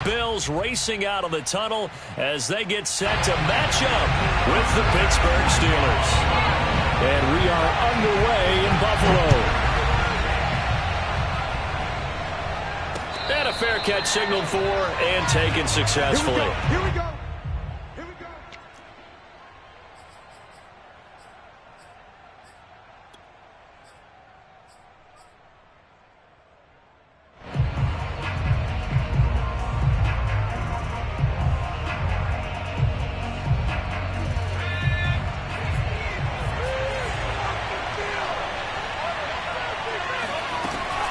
Bills racing out of the tunnel as they get set to match up with the Pittsburgh Steelers. And we are underway in Buffalo. And a fair catch signaled for and taken successfully. Here we go.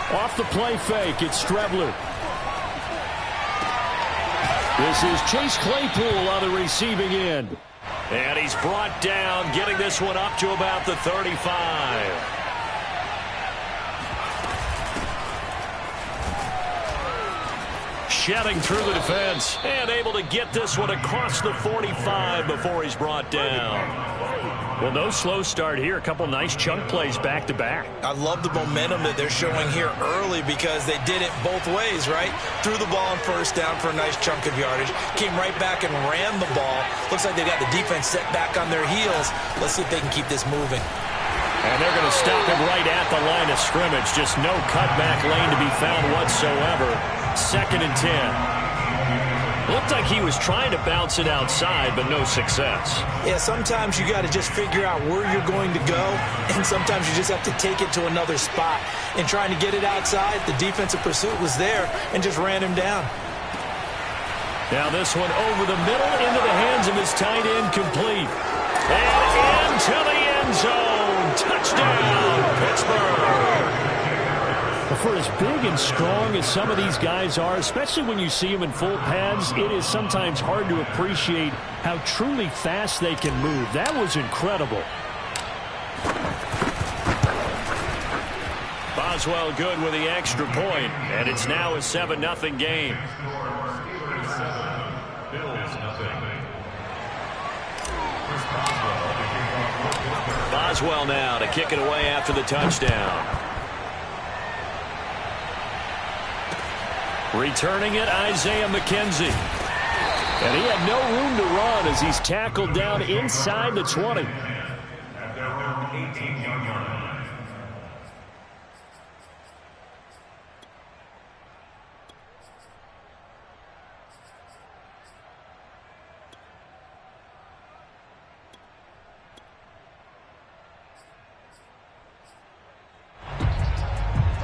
Off the play fake, it's Strebler. This is Chase Claypool on the receiving end. And he's brought down, getting this one up to about the 35. Shedding through the defense and able to get this one across the 45 before he's brought down. Well, no slow start here. A couple nice chunk plays back-to-back. I love the momentum that they're showing here early because they did it both ways, right? Threw the ball on first down for a nice chunk of yardage. Came right back and ran the ball. Looks like they got the defense set back on their heels. Let's see if they can keep this moving. And they're going to stop him right at the line of scrimmage. Just no cutback lane to be found whatsoever. 2nd and 10. Looked like he was trying to bounce it outside, but no success. Yeah, sometimes you got to just figure out where you're going to go, and sometimes you just have to take it to another spot. And trying to get it outside, the defensive pursuit was there and just ran him down. Now this one over the middle into the hands of his tight end, complete. And into the end zone. Touchdown, Pittsburgh. For as big and strong as some of these guys are, especially when you see them in full pads, it is sometimes hard to appreciate how truly fast they can move. That was incredible. Boswell good with the extra point, and it's now a 7-0 game. Boswell now to kick it away after the touchdown. Returning it, Isaiah McKenzie. And he had no room to run as he's tackled down inside the 20.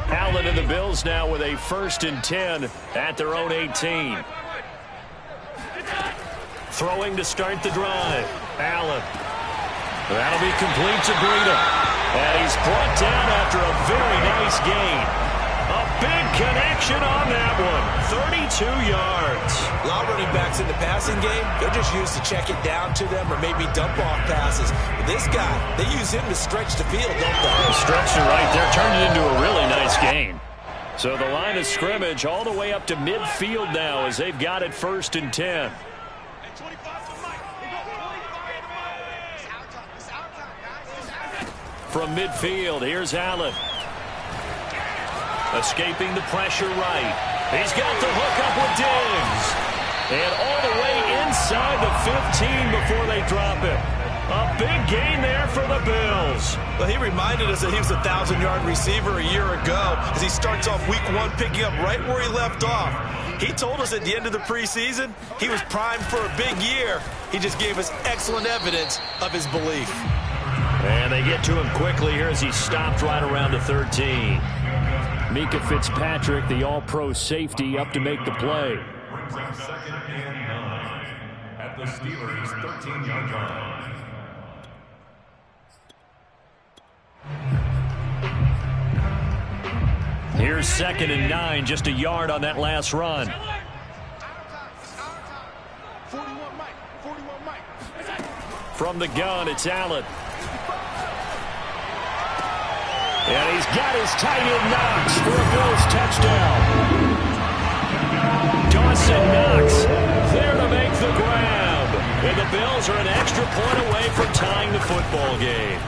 Allen and the Bills now with a 1st and 10 at their own 18. Throwing to start the drive. Allen. That'll be complete to Breida. And he's brought down after a very nice gain. A big connection on that one. 32 yards. A lot of running backs in the passing game, they're just used to check it down to them or maybe dump off passes. But this guy, they use him to stretch the field, don't they? Stretched it right there, turned it into a really nice gain. So the line of scrimmage all the way up to midfield now as they've got it 1st and 10. From midfield, here's Allen. Escaping the pressure right. He's got the hook up with Diggs. And all the way inside the 15 before they drop it. A big gain there for the Bills. Well, he reminded us that he was a 1,000-yard receiver a year ago as he starts off week 1 picking up right where he left off. He told us at the end of the preseason he was primed for a big year. He just gave us excellent evidence of his belief. And they get to him quickly here as he stopped right around the 13. Mika Fitzpatrick, the all-pro safety, up to make the play. Brings up 2nd and 9 at the Steelers' 13-yard line. Here's 2nd and 9, just a yard on that last run. From the gun, it's Allen. And he's got his tight end Knox for a Bills touchdown. Dawson Knox there to make the grab. And the Bills are an extra point away from tying the football game.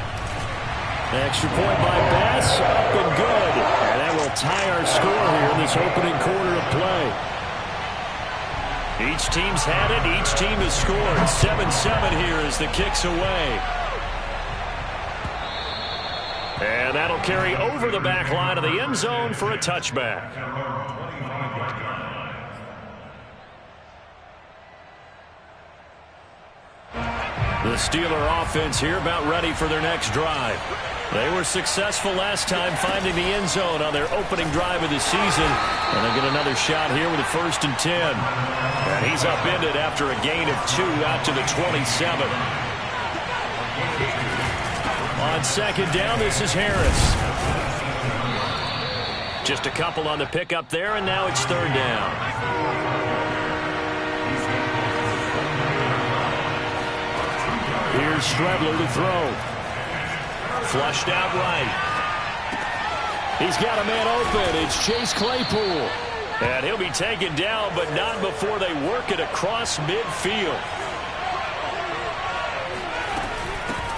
Extra point by Bass, up and good. And that will tie our score here in this opening quarter of play. Each team's had it. Each team has scored. 7-7 here as the kick's away. And that'll carry over the back line of the end zone for a touchback. The Steeler offense here about ready for their next drive. They were successful last time finding the end zone on their opening drive of the season. And they get another shot here with a 1st and 10. And he's upended after a gain of 2 out to the 27. On 2nd down, this is Harris. Just a couple on the pickup there, and now it's 3rd down. Here's Stradler to throw. Flushed out right. He's got a man open. It's Chase Claypool. And he'll be taken down, but not before they work it across midfield.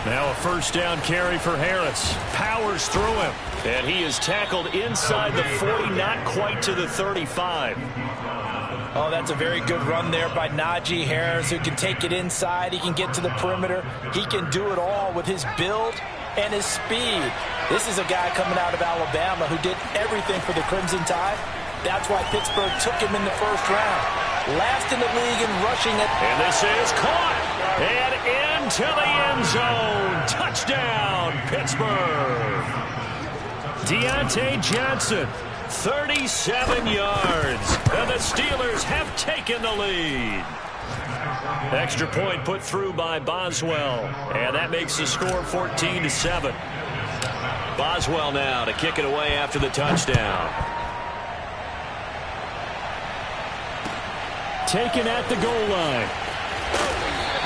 Now a 1st down carry for Harris. Powers through him. And he is tackled inside the 40, not quite to the 35. Oh, that's a very good run there by Najee Harris, who can take it inside. He can get to the perimeter. He can do it all with his build and his speed. This is a guy coming out of Alabama who did everything for the Crimson Tide. That's why Pittsburgh took him in the 1st round. Last in the league in rushing it. And this is caught. And into the end zone. Touchdown, Pittsburgh. Deontay Johnson, 37 yards. And the Steelers have taken the lead. Extra point put through by Boswell. And that makes the score 14-7. Boswell now to kick it away after the touchdown. Taken at the goal line.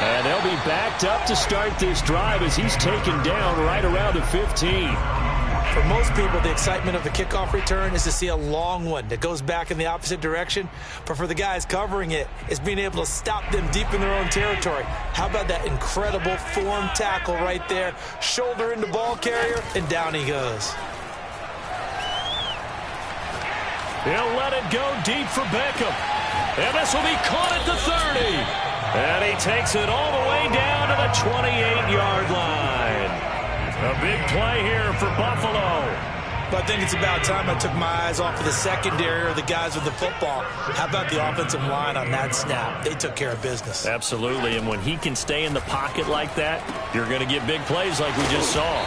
And they'll be backed up to start this drive as he's taken down right around the 15. For most people, the excitement of the kickoff return is to see a long one that goes back in the opposite direction. But for the guys covering it, it's being able to stop them deep in their own territory. How about that incredible form tackle right there? Shoulder into ball carrier, and down he goes. He'll let it go deep for Beckham. And this will be caught at the 30. And he takes it all the way down to the 28-yard line. A big play here for Buffalo. But I think it's about time I took my eyes off of the secondary or the guys with the football. How about the offensive line on that snap? They took care of business. Absolutely, and when he can stay in the pocket like that, you're going to get big plays like we just saw.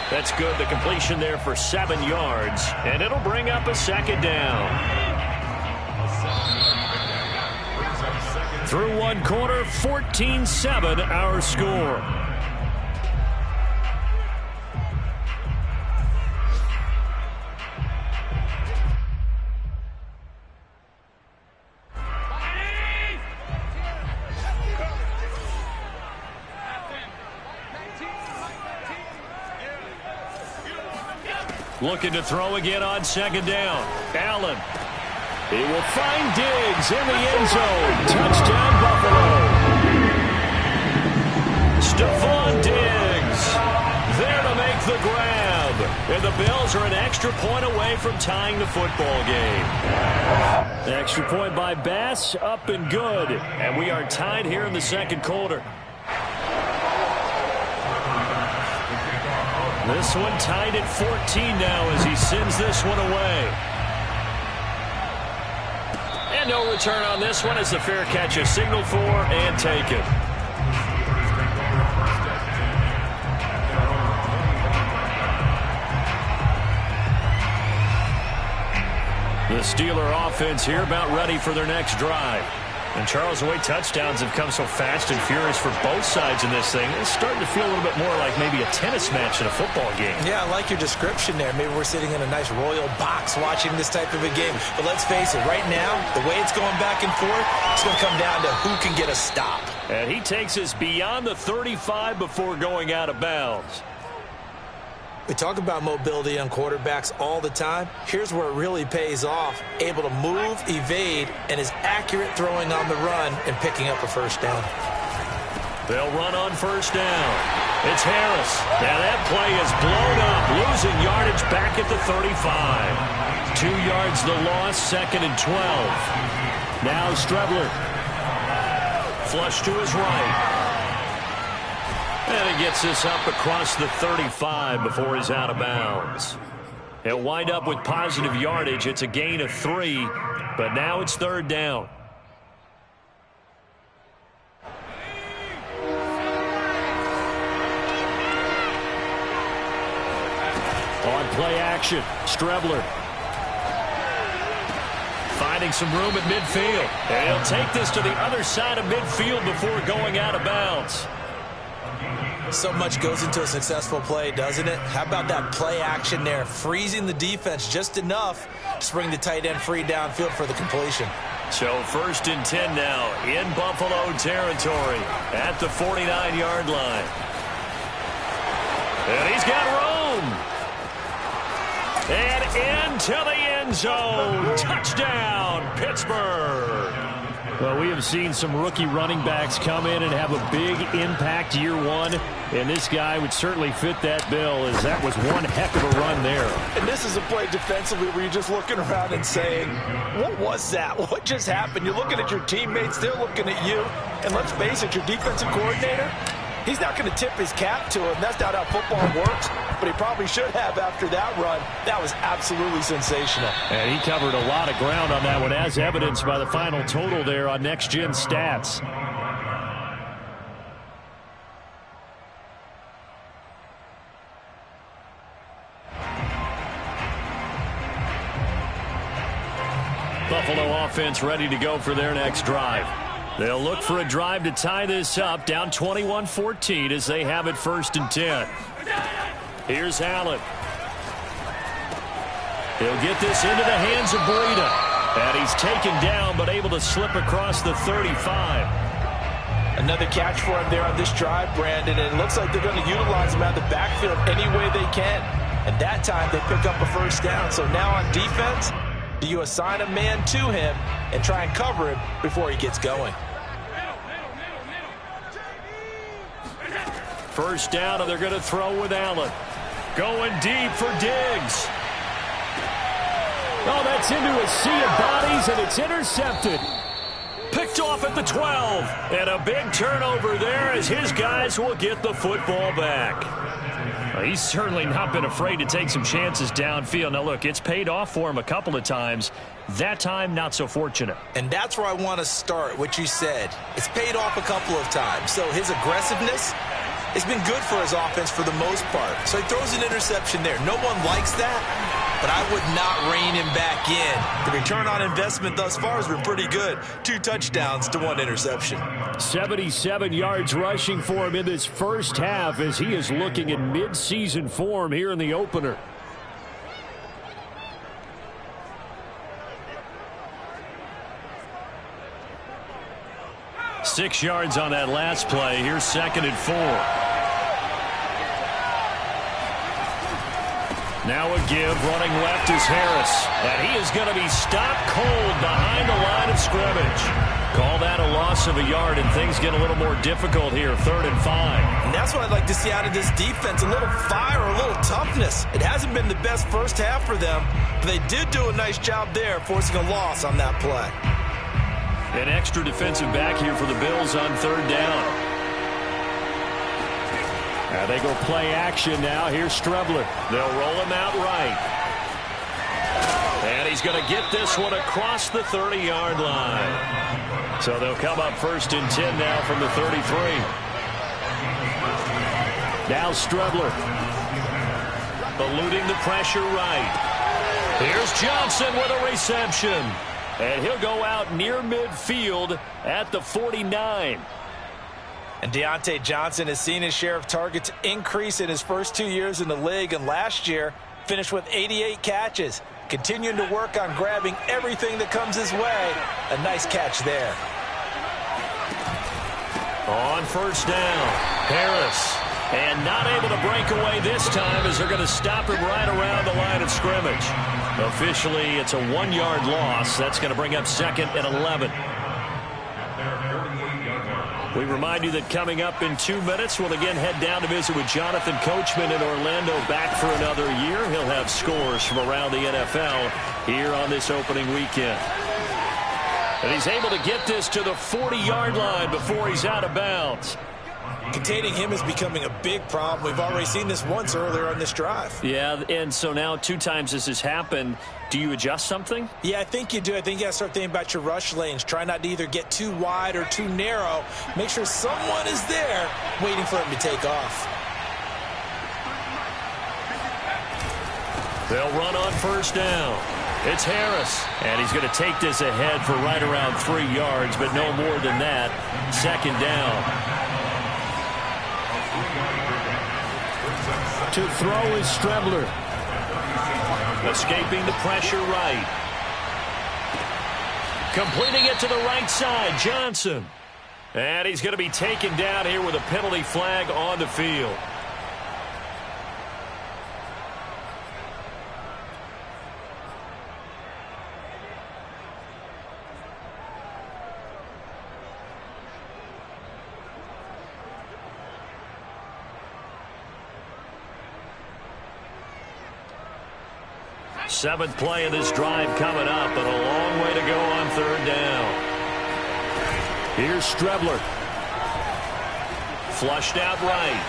That's good. The completion there for 7 yards, and it'll bring up a 2nd down. Through 1 quarter, 14-7 our score. Looking to throw again on 2nd down. Allen. He will find Diggs in the end zone. Touchdown, Buffalo. Stephon Diggs there to make the grab. And the Bills are an extra point away from tying the football game. Extra point by Bass, up and good. And we are tied here in the 2nd quarter. This one tied at 14 now as he sends this one away. And no return on this one as the fair catch is signaled for and taken. The Steeler offense here about ready for their next drive. And Charles, the way touchdowns have come so fast and furious for both sides in this thing, it's starting to feel a little bit more like maybe a tennis match in a football game. Yeah, I like your description there. Maybe we're sitting in a nice royal box watching this type of a game. But let's face it, right now, the way it's going back and forth, it's going to come down to who can get a stop. And he takes us beyond the 35 before going out of bounds. We talk about mobility on quarterbacks all the time. Here's where it really pays off. Able to move, evade, and is accurate throwing on the run and picking up a 1st down. They'll run on 1st down. It's Harris. Now that play is blown up, losing yardage back at the 35. 2 yards the loss, 2nd and 12. Now Strebler. Flush to his right. And he gets this up across the 35 before he's out of bounds. He'll wind up with positive yardage. It's a gain of 3, but now it's 3rd down. On play action, Strebler. Finding some room at midfield. And he'll take this to the other side of midfield before going out of bounds. So much goes into a successful play, doesn't it? How about that play action there, freezing the defense just enough to bring the tight end free downfield for the completion. So 1st and 10 now in Buffalo territory at the 49-yard line. And he's got room. And into the end zone. Touchdown, Pittsburgh. Well, we have seen some rookie running backs come in and have a big impact year one, and this guy would certainly fit that bill, as that was one heck of a run there. And this is a play defensively where you're just looking around and saying, what was that? What just happened? You're looking at your teammates, they're looking at you, and let's face it, your defensive coordinator, he's not going to tip his cap to him. That's not how football works, but he probably should have after that run. That was absolutely sensational. And he covered a lot of ground on that one, as evidenced by the final total there on Next Gen Stats. Buffalo offense ready to go for their next drive. They'll look for a drive to tie this up, down 21-14 as they have it 1st and 10. Here's Allen. He'll get this into the hands of Breida. And he's taken down, but able to slip across the 35. Another catch for him there on this drive, Brandon, and it looks like they're going to utilize him out of the backfield any way they can. And that time they pick up a 1st down. So now on defense, do you assign a man to him and try and cover him before he gets going? 1st down, and they're going to throw with Allen. Going deep for Diggs. Oh, that's into a sea of bodies, and it's intercepted. Picked off at the 12. And a big turnover there as his guys will get the football back. Well, he's certainly not been afraid to take some chances downfield. Now, look, it's paid off for him a couple of times. That time, not so fortunate. And that's where I want to start, what you said. It's paid off a couple of times. So his aggressiveness has been good for his offense for the most part. So he throws an interception there. No one likes that, but I would not rein him back in. The return on investment thus far has been pretty good. 2 touchdowns to 1 interception. 77 yards rushing for him in this first half as he is looking in mid-season form here in the opener. Six yards on that last play. Here's 2nd and 4. Now a give. Running left is Harris. And he is going to be stopped cold behind the line of scrimmage. Call that a loss of a yard, and things get a little more difficult here. 3rd and 5. And that's what I'd like to see out of this defense. A little fire, a little toughness. It hasn't been the best first half for them, but they did do a nice job there, forcing a loss on that play. An extra defensive back here for the Bills on 3rd down. Now they go play action now. Here's Strebler. They'll roll him out right. And he's going to get this one across the 30-yard line. So they'll come up 1st and 10 now from the 33. Now Strebler. Eluding the pressure right. Here's Johnson with a reception. And he'll go out near midfield at the 49. And Deontay Johnson has seen his share of targets increase in his first 2 years in the league, and last year finished with 88 catches. Continuing to work on grabbing everything that comes his way. A nice catch there. On 1st down, Harris. And not able to break away this time as they're going to stop him right around the line of scrimmage. Officially, it's a 1-yard loss. That's going to bring up 2nd and 11. We remind you that coming up in 2 minutes, we'll again head down to visit with Jonathan Coachman in Orlando, back for another year. He'll have scores from around the NFL here on this opening weekend. And he's able to get this to the 40-yard line before he's out of bounds. Containing him is becoming a big problem. We've already seen this once earlier on this drive. Yeah, and so now 2 times this has happened. Do you adjust something? Yeah, I think you do. I think you got to start thinking about your rush lanes. Try not to either get too wide or too narrow. Make sure someone is there waiting for him to take off. They'll run on first down. It's Harris, and he's going to take this ahead for right around 3 yards, but no more than that. Second down. To throw is Strebler. Escaping the pressure right. Completing it to the right side, Johnson. And he's going to be taken down here with a penalty flag on the field. Seventh play of this drive coming up, but a long way to go on third down. Here's Strebler. Flushed out right.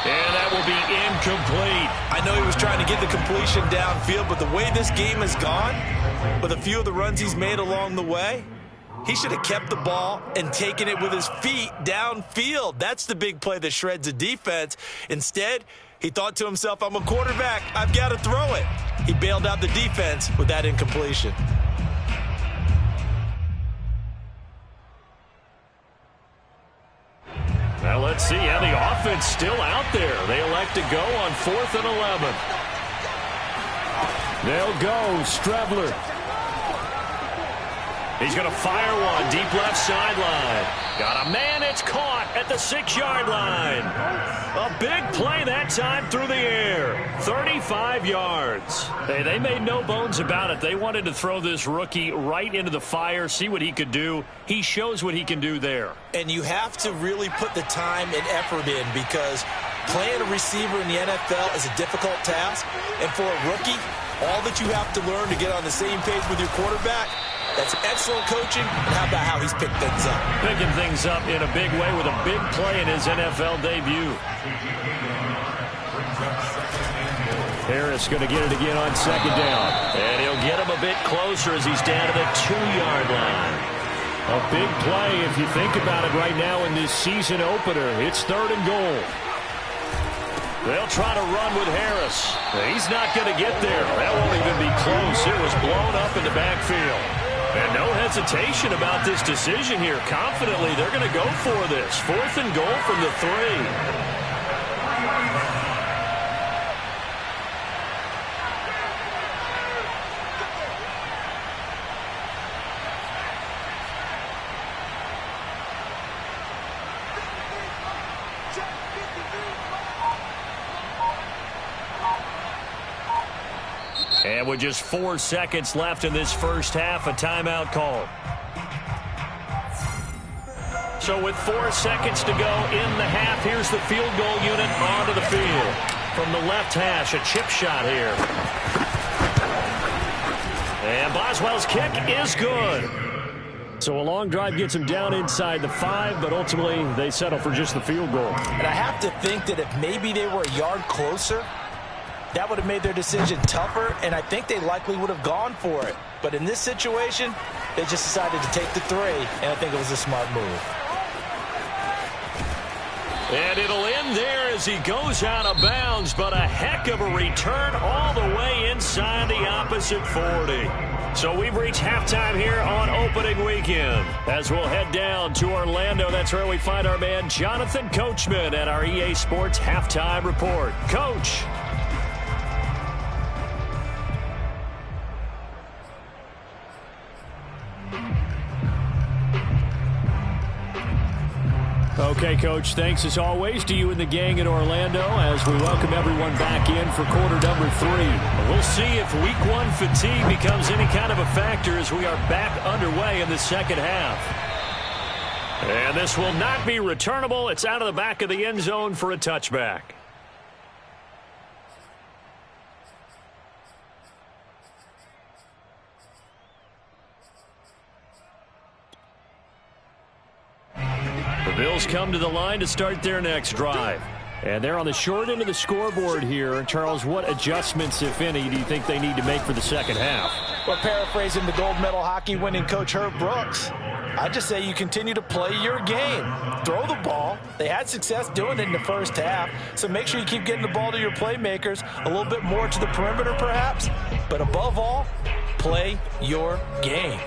And that will be incomplete. I know he was trying to get the completion downfield, but the way this game has gone, with a few of the runs he's made along the way, he should have kept the ball and taken it with his feet downfield. That's the big play that shreds a defense. Instead, he thought to himself, I'm a quarterback. I've got to throw it. He bailed out the defense with that incompletion. Now let's see how the offense still out there. They elect to go on 4th and 11. They'll go. Strebler. He's going to fire one deep left sideline. Got a man. It's caught at the 6-yard line. A big play that time through the air. 35 yards. Hey, they made no bones about it. They wanted to throw this rookie right into the fire, see what he could do. He shows what he can do there. And you have to really put the time and effort in, because playing a receiver in the NFL is a difficult task. And for a rookie, all that you have to learn to get on the same page with your quarterback, that's excellent coaching. And how about how he's picked things up? Picking things up in a big way with a big play in his NFL debut. Harris going to get it again on second down. And he'll get him a bit closer as he's down to the 2-yard line. A big play if you think about it right now in this season opener. It's 3rd and goal. They'll try to run with Harris. He's not going to get there. That won't even be close. It was blown up in the backfield. And no hesitation about this decision here. Confidently, they're going to go for this. 4th and goal from the 3. And with just 4 seconds left in this first half, a timeout call. So with 4 seconds to go in the half, here's the field goal unit onto the field. From the left hash, a chip shot here. And Boswell's kick is good. So a long drive gets him down inside the 5, but ultimately they settle for just the field goal. And I have to think that if maybe they were a yard closer, that would have made their decision tougher, and I think they likely would have gone for it. But in this situation, they just decided to take the 3, and I think it was a smart move. And it'll end there as he goes out of bounds, but a heck of a return all the way inside the opposite 40. So we've reached halftime here on opening weekend. As we'll head down to Orlando, that's where we find our man Jonathan Coachman at our EA Sports Halftime Report. Coach. Okay, Coach, thanks as always to you and the gang in Orlando as we welcome everyone back in for quarter number 3. We'll see if week 1 fatigue becomes any kind of a factor as we are back underway in the second half. And this will not be returnable. It's out of the back of the end zone for a touchback. Bills come to the line to start their next drive. And they're on the short end of the scoreboard here. Charles, what adjustments, if any, do you think they need to make for the second half? Well, paraphrasing the gold medal hockey winning coach Herb Brooks, I just say you continue to play your game. Throw the ball. They had success doing it in the first half, so make sure you keep getting the ball to your playmakers, a little bit more to the perimeter perhaps, but above all, play your game.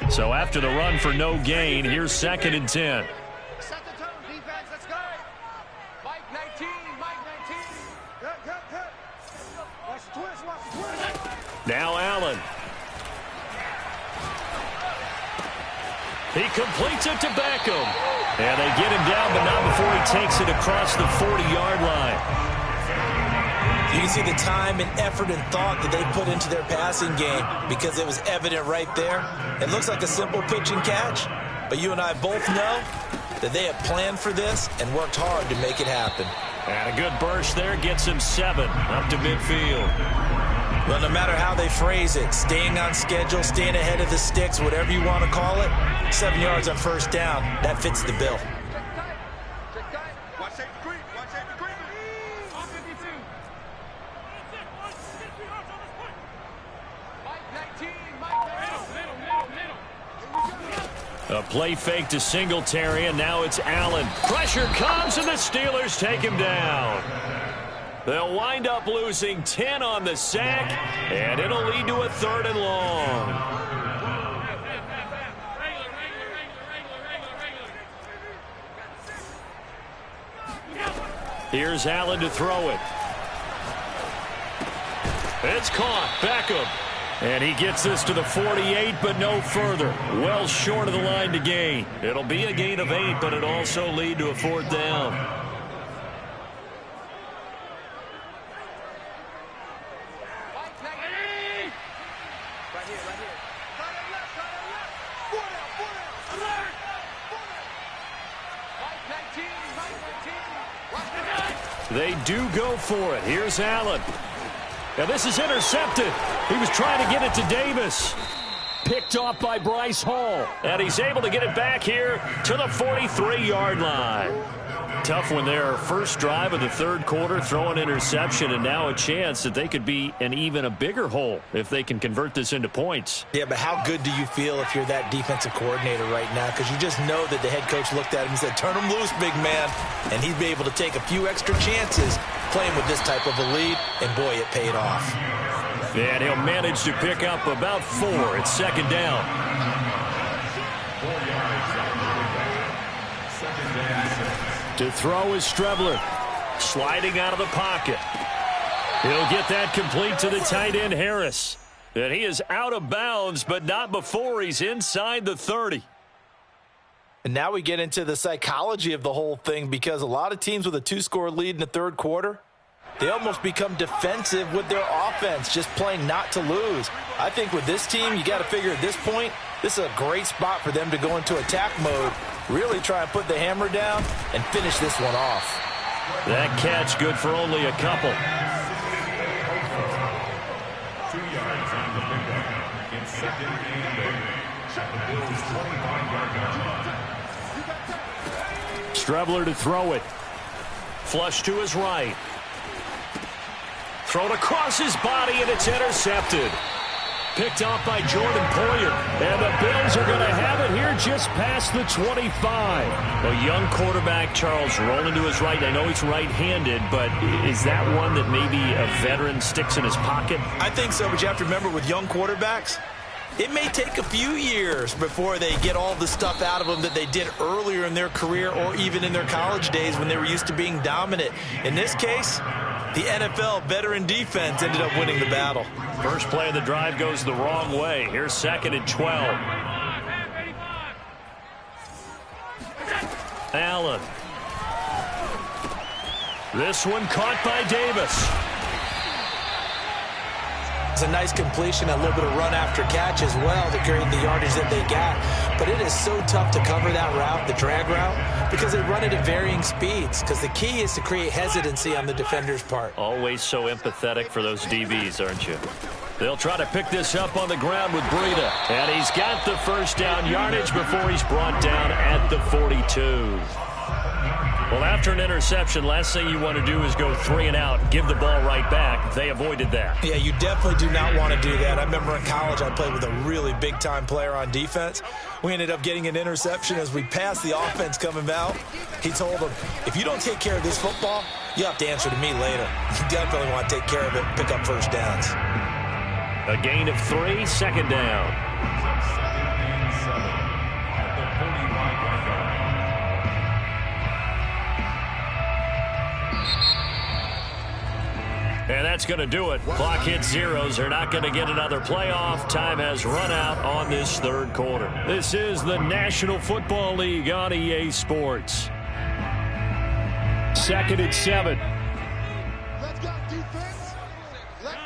So after the run for no gain, here's 2nd and 10. Set the tone, defense, let's go. Mike 19, Mike 19. Cut. Watch the twist. Now Allen. He completes it to Beckham. And they get him down, but not before he takes it across the 40-yard line. You can see the time and effort and thought that they put into their passing game because it was evident right there. It looks like a simple pitch and catch, but you and I both know that they have planned for this and worked hard to make it happen. And a good burst there gets him 7 up to midfield. Well, no matter how they phrase it, staying on schedule, staying ahead of the sticks, whatever you want to call it, 7 yards on first down, that fits the bill. A play fake to Singletary, and now it's Allen. Pressure comes, and the Steelers take him down. They'll wind up losing 10 on the sack, and it'll lead to a 3rd and long. Here's Allen to throw it. It's caught. Beckham. And he gets this to the 48, but no further. Well short of the line to gain. It'll be a gain of 8, but it'll also lead to a 4th down. They do go for it. Here's Allen. Now this is intercepted. He was trying to get it to Davis. Picked off by Bryce Hall. And he's able to get it back here to the 43-yard line. Tough one there. First drive of the 3rd quarter, throw an interception, and now a chance that they could be in even a bigger hole if they can convert this into points. Yeah, but how good do you feel if you're that defensive coordinator right now? Because you just know that the head coach looked at him and said, turn him loose, big man. And he'd be able to take a few extra chances playing with this type of a lead, and boy, it paid off. And he'll manage to pick up about 4. It's 2nd down. To throw is Strebler. Sliding out of the pocket. He'll get that complete to the tight end, Harris. And he is out of bounds, but not before he's inside the 30. And now we get into the psychology of the whole thing, because a lot of teams with a 2-score lead in the 3rd quarter, they almost become defensive with their offense, just playing not to lose. I think with this team, you got to figure at this point, this is a great spot for them to go into attack mode, really try and put the hammer down and finish this one off. That catch good for only a couple. 2 yards on the pickup. It's 2nd and 8 at the Bills' 25-yard line. Strebler to throw it. Flush to his right. Thrown across his body, and it's intercepted. Picked off by Jordan Poyer. And the Bills are going to have it here just past the 25. A young quarterback, Charles, rolling to his right. I know he's right-handed, but is that one that maybe a veteran sticks in his pocket? I think so, but you have to remember with young quarterbacks, it may take a few years before they get all the stuff out of them that they did earlier in their career or even in their college days when they were used to being dominant. In this case, the NFL veteran defense ended up winning the battle. First play of the drive goes the wrong way. Here's 2nd and 12. Allen. This one caught by Davis. It's a nice completion, a little bit of run after catch as well to create the yardage that they got. But it is so tough to cover that route, the drag route, because they run it at varying speeds. Because the key is to create hesitancy on the defender's part. Always so empathetic for those DBs, aren't you? They'll try to pick this up on the ground with Breida. And he's got the first down yardage before he's brought down at the 42. Well, after an interception, last thing you want to do is go 3 and out, give the ball right back. They avoided that. Yeah, you definitely do not want to do that. I remember in college I played with a really big-time player on defense. We ended up getting an interception as we passed the offense coming out. He told him, if you don't take care of this football, you have to answer to me later. You definitely want to take care of it, pick up first downs. A gain of 3, second down. And that's going to do it. Clock hits zeros. They're not going to get another playoff. Time has run out on this third quarter. This is the National Football League on EA Sports. 2nd and 7. Let's go, defense. Let's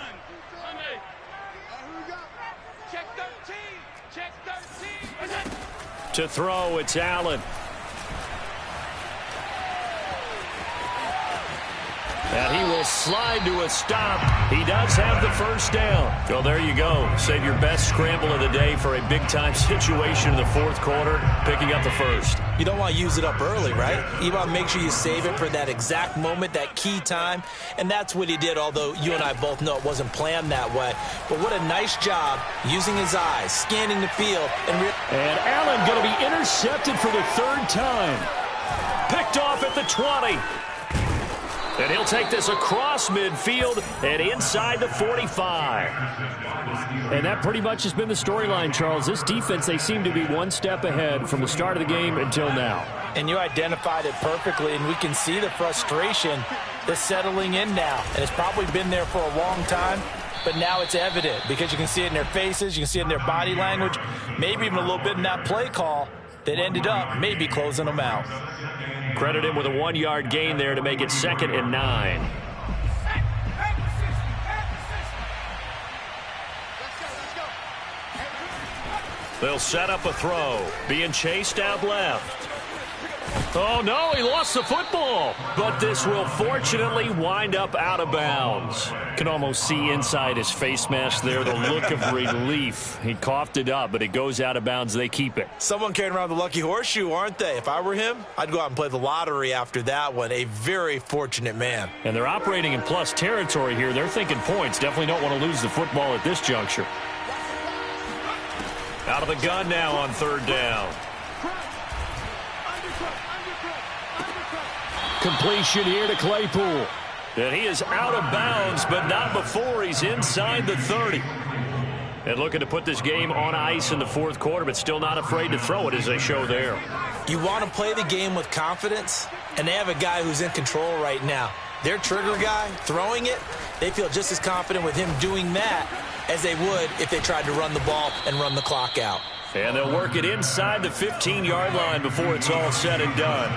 here we go. Check 13. Check 13. To throw, it's Allen. And he will slide to a stop. He does have the first down. So there you go. Save your best scramble of the day for a big-time situation in the fourth quarter, picking up the first. You don't want to use it up early, right? You want to make sure you save it for that exact moment, that key time. And that's what he did, although you and I both know it wasn't planned that way. But what a nice job using his eyes, scanning the field. And Allen going to be intercepted for the 3rd time. Picked off at the 20. And he'll take this across midfield and inside the 45. And that pretty much has been the storyline, Charles. This defense, they seem to be one step ahead from the start of the game until now. And you identified it perfectly, and we can see the frustration that's settling in now. And it's probably been there for a long time, but now it's evident because you can see it in their faces, you can see it in their body language, maybe even a little bit in that play call that ended up maybe closing them out. Credit him with a 1-yard gain there to make it 2nd and 9. They'll set up a throw. Being chased out left. Oh, no, he lost the football. But this will fortunately wind up out of bounds. Can almost see inside his face mask there the look of relief. He coughed it up, but it goes out of bounds. They keep it. Someone carrying around the lucky horseshoe, aren't they? If I were him, I'd go out and play the lottery after that one. A very fortunate man. And they're operating in plus territory here. They're thinking points. Definitely don't want to lose the football at this juncture. Out of the gun now on 3rd down. Completion here to Claypool. And he is out of bounds, but not before he's inside the 30. And looking to put this game on ice in the 4th quarter, but still not afraid to throw it as they show there. You want to play the game with confidence, and they have a guy who's in control right now. Their trigger guy throwing it, they feel just as confident with him doing that as they would if they tried to run the ball and run the clock out. And they'll work it inside the 15-yard line before it's all said and done.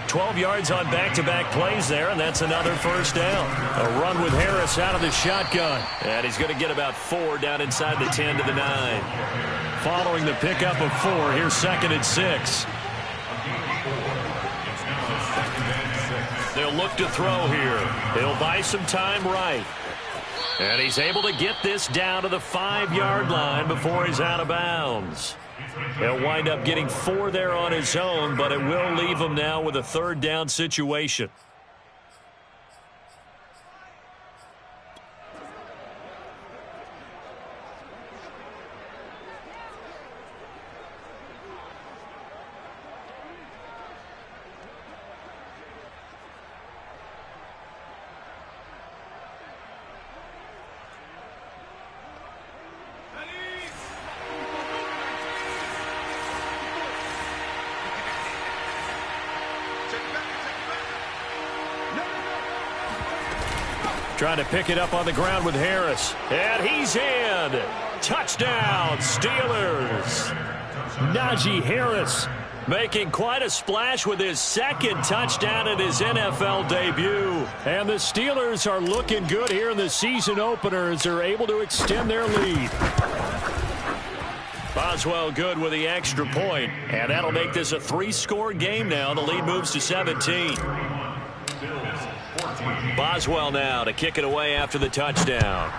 12 yards on back-to-back plays there, and that's another first down. A run with Harris out of the shotgun. And he's going to get about 4 down inside the 10 to the 9. Following the pickup of 4, here's 2nd and 6. They'll look to throw here. He'll buy some time right. And he's able to get this down to the 5-yard line before he's out of bounds. He'll wind up getting 4 there on his own, but it will leave him now with a 3rd down situation. Trying to pick it up on the ground with Harris. And he's in. Touchdown, Steelers. Najee Harris making quite a splash with his 2nd touchdown in his NFL debut. And the Steelers are looking good here in the season opener as they're able to extend their lead. Boswell good with the extra point. And that'll make this a 3-score game now. The lead moves to 17. Boswell now to kick it away after the touchdown.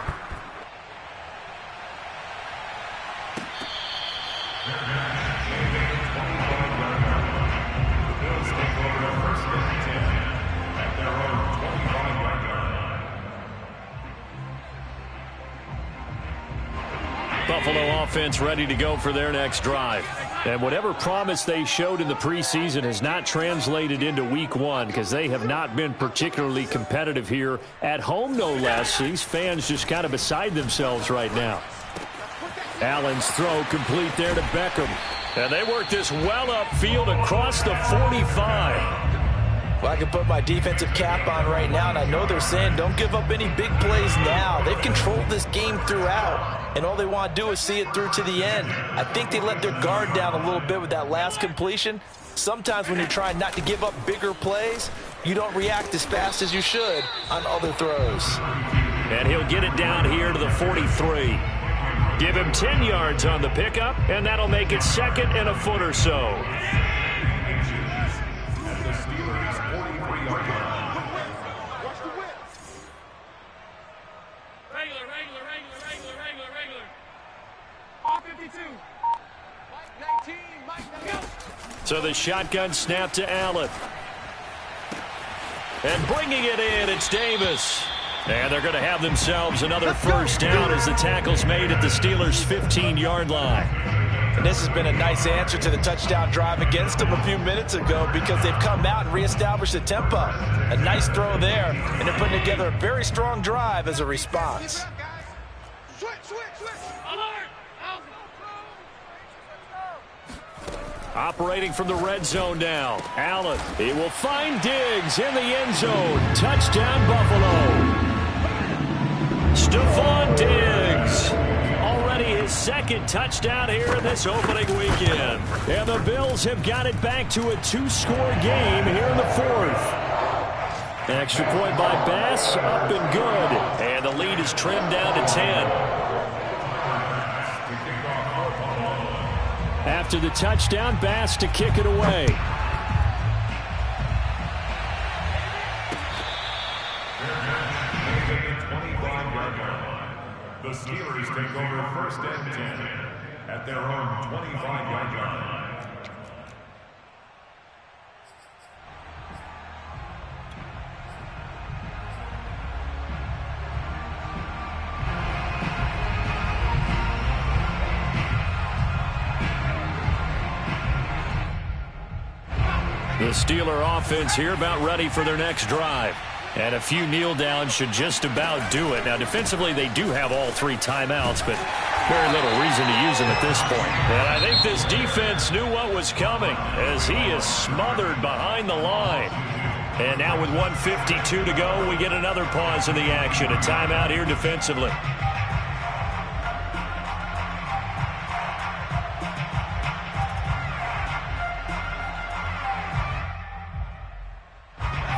Buffalo offense ready to go for their next drive. And whatever promise they showed in the preseason has not translated into week one because they have not been particularly competitive here at home, no less. These fans just kind of beside themselves right now. Allen's throw complete there to Beckham. And they work this well upfield across the 45. Well, I can put my defensive cap on right now, and I know they're saying don't give up any big plays now. They've controlled this game throughout, and all they want to do is see it through to the end. I think they let their guard down a little bit with that last completion. Sometimes when you're trying not to give up bigger plays, you don't react as fast as you should on other throws. And he'll get it down here to the 43. Give him 10 yards on the pickup, and that'll make it second and a foot or so. So the shotgun snap to Allen. And bringing it in, it's Davis. And they're going to have themselves another first down as the tackle's made at the Steelers' 15-yard line. And this has been a nice answer to the touchdown drive against them a few minutes ago because they've come out and reestablished the tempo. A nice throw there, and they're putting together a very strong drive as a response. Operating from the red zone now. Allen, he will find Diggs in the end zone. Touchdown, Buffalo. Stephon Diggs. Already his second touchdown here in this opening weekend. And the Bills have got it back to a two-score game here in the fourth. Extra point by Bass, up and good. And the lead is trimmed down to 10. After the touchdown, Bass to kick it away. The Steelers take over first and 10 at their own 25-yard line. The Steeler offense here about ready for their next drive. And a few kneel downs should just about do it. Now, defensively, they do have all three timeouts, but very little reason to use them at this point. And I think this defense knew what was coming as he is smothered behind the line. And now with 1:52 to go, we get another pause in the action. A timeout here defensively.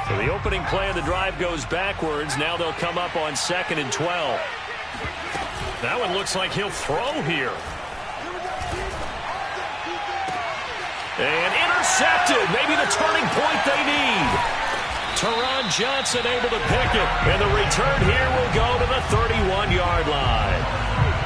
So the opening play of the drive goes backwards. Now they'll come up on 2nd and 12. That one looks like he'll throw here. And intercepted. Maybe the turning point they need. Teron Johnson able to pick it. And the return here will go to the 31-yard line.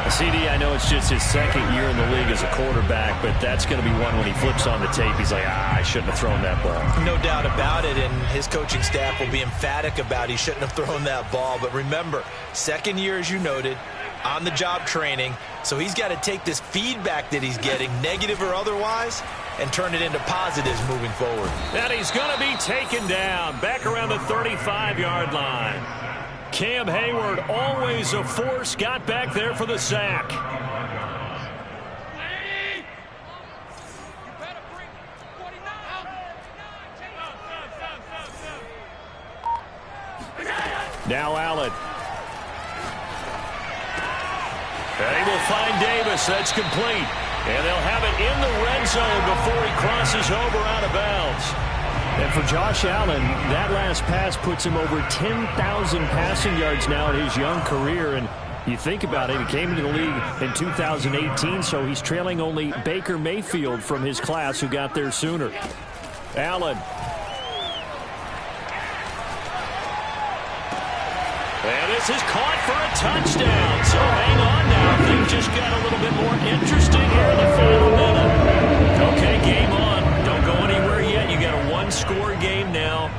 CD, I know it's just his second year in the league as a quarterback, but that's going to be one when he flips on the tape. He's like, I shouldn't have thrown that ball. No doubt about it, and his coaching staff will be emphatic about he shouldn't have thrown that ball. But remember, second year, as you noted, on-the-job training, so he's got to take this feedback that he's getting, negative or otherwise, and turn it into positives moving forward. And he's going to be taken down back around the 35-yard line. Cam Hayward, always a force, got back there for the sack. Now Allen. And he will find Davis. That's complete. And they'll have it in the red zone before he crosses over out of bounds. And for Josh Allen, that last pass puts him over 10,000 passing yards now in his young career. And you think about it, he came into the league in 2018, so he's trailing only Baker Mayfield from his class who got there sooner. Allen. And this is caught for a touchdown. So hang on now. Things just got a little bit more interesting here in the final minute. Okay, game on. Don't go anywhere yet. You got a one-score game now.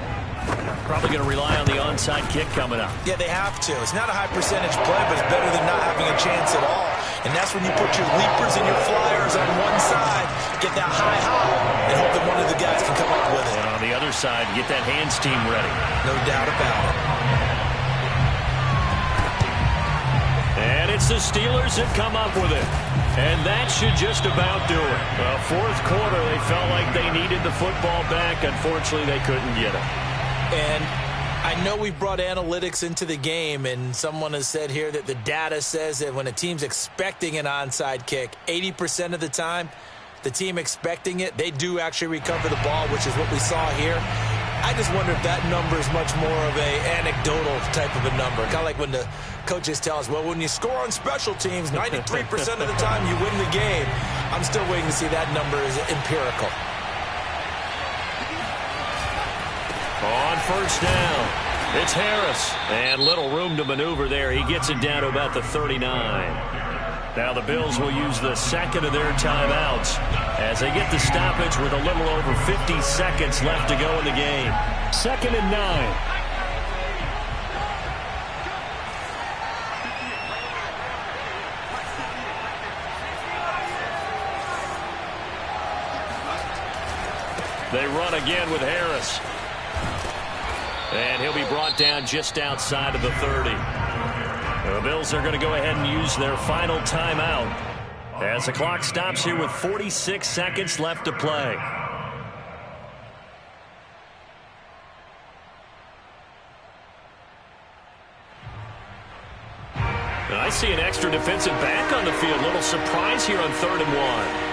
Probably going to rely on the onside kick coming up. Yeah, they have to. It's not a high percentage play, but it's better than not having a chance at all. And that's when you put your leapers and your flyers on one side, get that high high, and hope that one of the guys can come up with it. And on the other side, get that hands team ready. No doubt about it. And it's the Steelers that come up with it. And that should just about do it. Fourth quarter, they felt like they needed the football back. Unfortunately, they couldn't get it. And I know we brought analytics into the game, and someone has said here that the data says that when a team's expecting an onside kick, 80% of the time, the team expecting it, they do actually recover the ball, which is what we saw here. I just wonder if that number is much more of a anecdotal type of a number. Kind of like when the coaches tell us, well, when you score on special teams, 93% of the time you win the game. I'm still waiting to see that number is empirical. On first down, it's Harris. And little room to maneuver there. He gets it down to about the 39. Now the Bills will use the second of their timeouts as they get the stoppage with a little over 50 seconds left to go in the game. 2nd and 9. They run again with Harris. And he'll be brought down just outside of the 30. The Bills are going to go ahead and use their final timeout as the clock stops here with 46 seconds left to play. And I see an extra defensive back on the field. Little surprise here on 3rd and 1.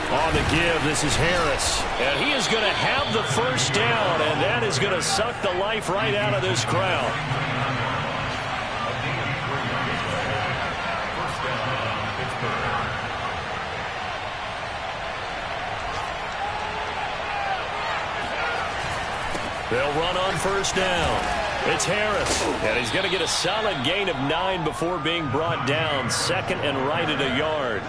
On the give, this is Harris. And he is going to have the first down, and that is going to suck the life right out of this crowd. They'll run on first down. It's Harris. And he's going to get a solid gain of 9 before being brought down. 2nd and right at a yard.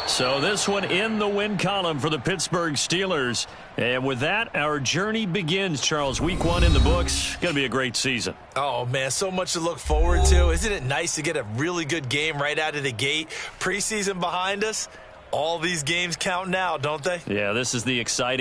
So this one in the win column for the Pittsburgh Steelers. And with that, our journey begins, Charles. Week 1 in the books. Going to be a great season. Oh, man, so much to look forward to. Isn't it nice to get a really good game right out of the gate? Preseason behind us. All these games count now, don't they? Yeah, this is the exciting